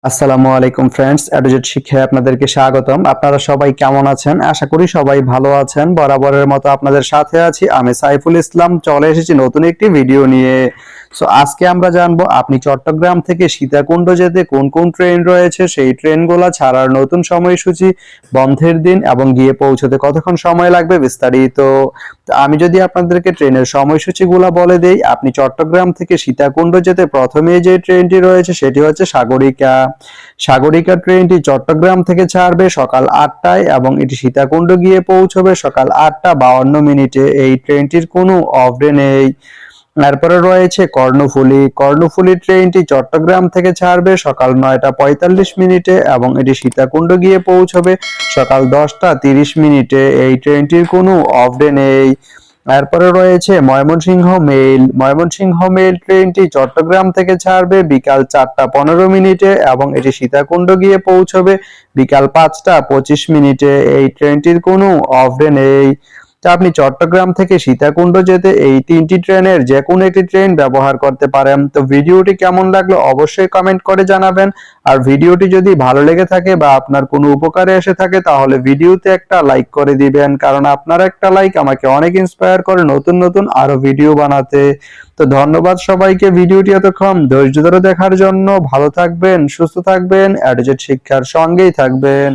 আসসালামু আলাইকুম ফ্রেন্ডস, এডুজেট শিক্ষায় আপনাদেরকে স্বাগতম। আপনারা সবাই কেমন আছেন? আশা করি সবাই ভালো আছেন। বরাবরের মতো আপনাদের সাথে আছি আমি সাইফুল ইসলাম। চলে এসেছি নতুন একটি ভিডিও নিয়ে। আজকে আমরা জানবো আপনি চট্টগ্রাম থেকে সীতাকুণ্ড যেতে কোন কোন ট্রেন রয়েছে, সেই ট্রেনগুলো ছাড়ার নতুন সময়সূচি, বন্ধের দিন এবং গিয়ে পৌঁছতে কতক্ষণ সময় লাগবে বিস্তারিত। আমি যদি আপনাদেরকে ট্রেনের সময়সূচিগুলো বলে দেই, আপনি চট্টগ্রাম থেকে সীতাকুণ্ড যেতে প্রথমে যে ট্রেনটি রয়েছে সেটি হচ্ছে সাগরিকা। সাগরিকা ট্রেনটি চট্টগ্রাম থেকে ছাড়বে সকাল 8টায় এবং এটি সীতাকুণ্ড গিয়ে পৌঁছবে সকাল 8টা 52 মিনিটে। এই ট্রেনটির কোনো অফ ডে নেই। এরপরে রয়েছে কর্ণফুলী। কর্ণফুলী ট্রেনটি চট্টগ্রাম থেকে ছাড়বে সকাল 9টা 45 মিনিটে এবং এটি সীতাকুণ্ড গিয়ে পৌঁছবে সকাল 10টা 30 মিনিটে। এই ট্রেনটির কোনো অফ ডে নেই। এরপরে রয়েছে ময়মনসিংহ মেইল। ময়মনসিংহ মেইল ট্রেনটি চট্টগ্রাম থেকে ছাড়বে বিকাল 4টা 15 মিনিটে এবং এটি সীতাকুণ্ড গিয়ে পৌঁছবে বিকাল 5টা 25 মিনিটে। এই ট্রেনটির কোনো অফ ডে নেই। আপনি চট্টগ্রাম থেকে সীতাকুণ্ড যেতে এই তিনটি ট্রেনের যে কোনো একটি ট্রেন ব্যবহার করতে পারেন। তো ভিডিওটি কেমন লাগলো অবশ্যই কমেন্ট করে জানাবেন। আর ভিডিওটি যদি ভালো লেগে থাকে বা আপনার কোনো উপকারে এসে থাকে তাহলে ভিডিওতে একটা লাইক করে দিবেন, কারণ আপনার একটা লাইক আমাকে অনেক ইন্সপায়ার করে নতুন নতুন আরো ভিডিও বানাতে। তো ধন্যবাদ সবাইকে ভিডিওটি এতক্ষণ ধৈর্য ধরে দেখার জন্য। ভালো থাকবেন, সুস্থ থাকবেন, এডুজেট শিক্ষার সঙ্গেই থাকবেন।